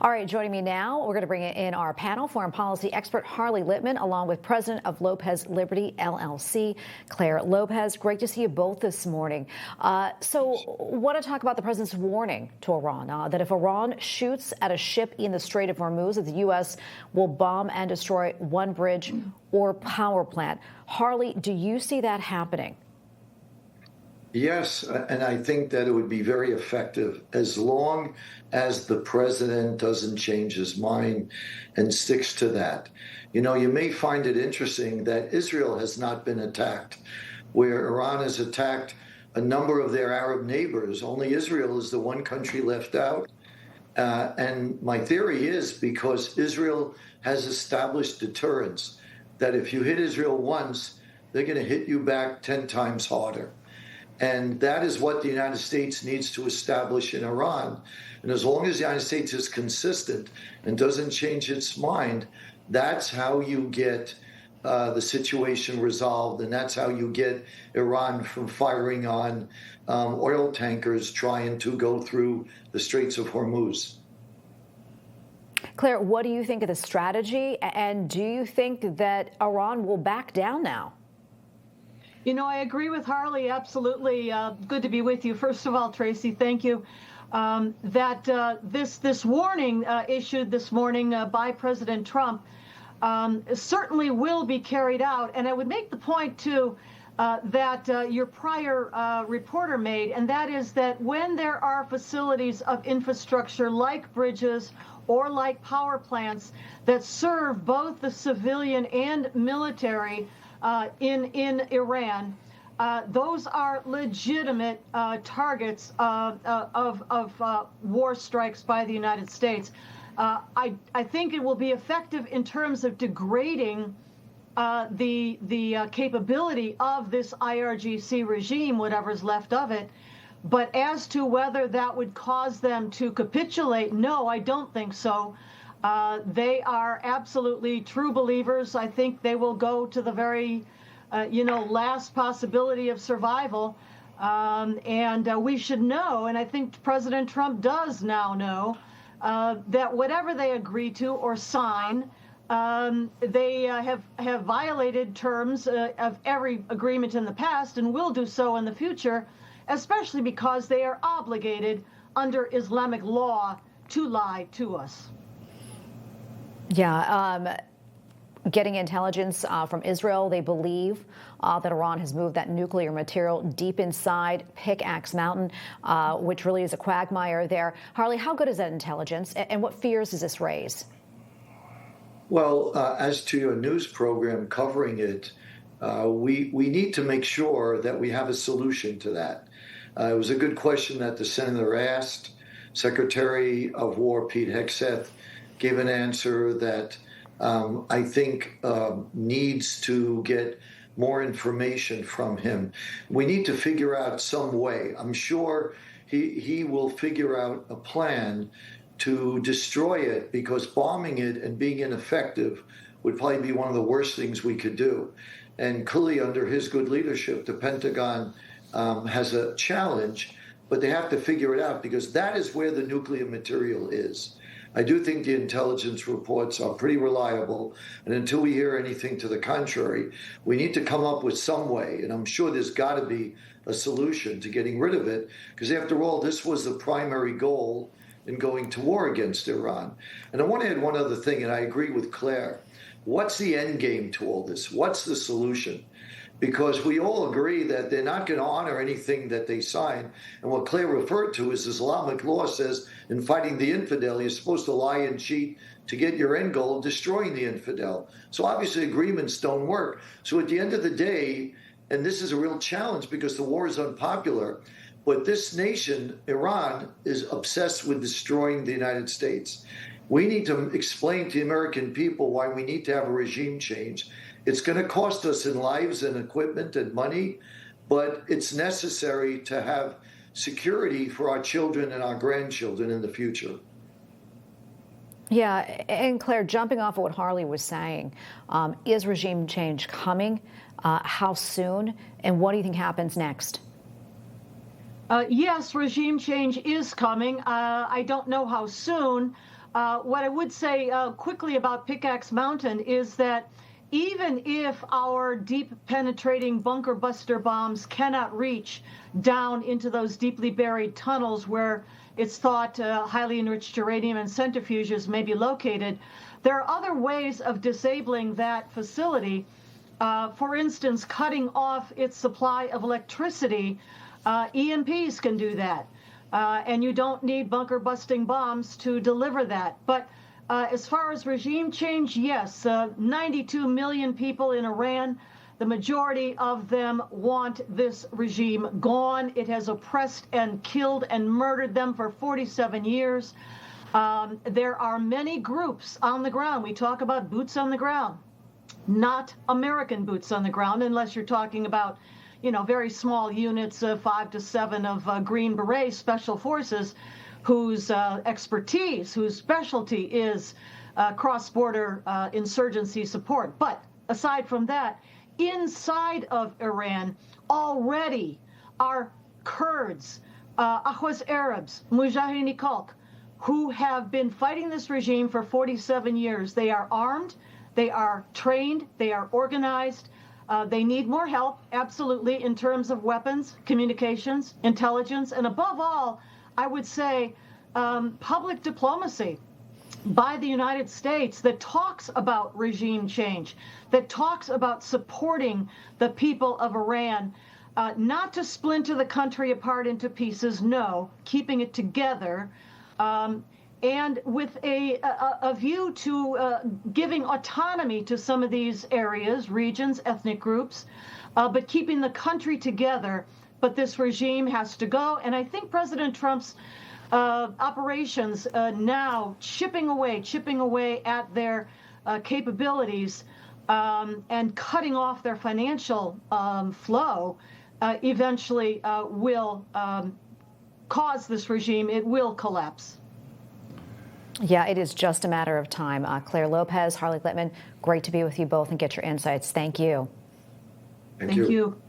All right, joining me now, we're going to bring in our panel, foreign policy expert Harley Lippman, along with President of Lopez Liberty, LLC, Claire Lopez. Great to see you both this morning. So want to talk about the president's warning to Iran that if Iran shoots at a ship in the Strait of Hormuz, that the U.S. will bomb and destroy one bridge or power plant. Harley, do you see that happening? Yes, and I think that it would be very effective as long as the president doesn't change his mind and sticks to that. You know, you may find it interesting that Israel has not been attacked, where Iran has attacked a number of their Arab neighbors. Only Israel is the one country left out. And my theory is because Israel has established deterrence, that if you hit Israel once, they're going to hit you back 10 times harder. And that is what the United States needs to establish in Iran. And as long as the United States is consistent and doesn't change its mind, that's how you get the situation resolved. And that's how you get Iran from firing on oil tankers trying to go through the Straits of Hormuz. Claire, what do you think of the strategy? And do you think that Iran will back down now? You know, I agree with Harley, absolutely. Good to be with you. First of all, Tracy, thank you. This warning issued this morning by President Trump certainly will be carried out. And I would make the point, too, that your prior reporter made, and that is that when there are facilities of infrastructure like bridges or like power plants that serve both the civilian and military in Iran, those are legitimate targets of war strikes by the United States. I think it will be effective in terms of degrading the capability of this IRGC regime, whatever's left of it. But as to whether that would cause them to capitulate, no, I don't think so. They are absolutely true believers. I think they will go to the very, last possibility of survival. And we should know, and I think President Trump does now know, that whatever they agree to or sign, they have violated terms of every agreement in the past and will do so in the future, especially because they are obligated under Islamic law to lie to us. Yeah, getting intelligence from Israel, they believe that Iran has moved that nuclear material deep inside Pickaxe Mountain, which really is a quagmire there. Harley, how good is that intelligence, and what fears does this raise? Well, as to your news program covering it, we need to make sure that we have a solution to that. It was a good question that the senator asked. Secretary of War Pete Hegseth gave an answer that I think needs to get more information from him. We need to figure out some way. I'm sure he will figure out a plan to destroy it, because bombing it and being ineffective would probably be one of the worst things we could do. And clearly under his good leadership, the Pentagon has a challenge, but they have to figure it out, because that is where the nuclear material is. I do think the intelligence reports are pretty reliable, and until we hear anything to the contrary, we need to come up with some way, and I'm sure there's got to be a solution to getting rid of it, because after all, this was the primary goal in going to war against Iran. And I want to add one other thing, and I agree with Claire. What's the end game to all this? What's the solution? Because we all agree that they're not going to honor anything that they sign. And what Claire referred to is Islamic law says in fighting the infidel, you're supposed to lie and cheat to get your end goal of destroying the infidel. So obviously agreements don't work. So at the end of the day, and this is a real challenge because the war is unpopular, but this nation, Iran, is obsessed with destroying the United States. We need to explain to the American people why we need to have a regime change. It's going to cost us in lives and equipment and money, but it's necessary to have security for our children and our grandchildren in the future. Yeah, and Claire, jumping off of what Harley was saying, is regime change coming? How soon? And what do you think happens next? Yes, regime change is coming. I don't know how soon. What I would say quickly about Pickaxe Mountain is that even if our deep penetrating bunker buster bombs cannot reach down into those deeply buried tunnels where it's thought highly enriched uranium and centrifuges may be located, there are other ways of disabling that facility. For instance, cutting off its supply of electricity. EMPs can do that. And you don't need bunker busting bombs to deliver that. But as far as regime change, yes, 92 million people in Iran, the majority of them want this regime gone. It has oppressed and killed and murdered them for 47 years. There are many groups on the ground. We talk about boots on the ground, not American boots on the ground, unless you're talking about, you know, very small units of 5 to 7 of Green Beret special forces whose expertise, whose specialty is cross-border insurgency support. But aside from that, inside of Iran already are Kurds, Ahwaz Arabs, Mujahideen Khalq, who have been fighting this regime for 47 years. They are armed, they are trained, they are organized. They need more help, absolutely, in terms of weapons, communications, intelligence, and above all, I would say public diplomacy by the United States that talks about regime change, that talks about supporting the people of Iran, not to splinter the country apart into pieces, no, keeping it together, and with a view to giving autonomy to some of these areas, regions, ethnic groups, but keeping the country together. But this regime has to go. And I think President Trump's operations now chipping away at their capabilities and cutting off their financial flow eventually will cause this regime, it will collapse. Yeah, it is just a matter of time. Claire Lopez, Harley Lippman, great to be with you both and get your insights. Thank you. Thank you.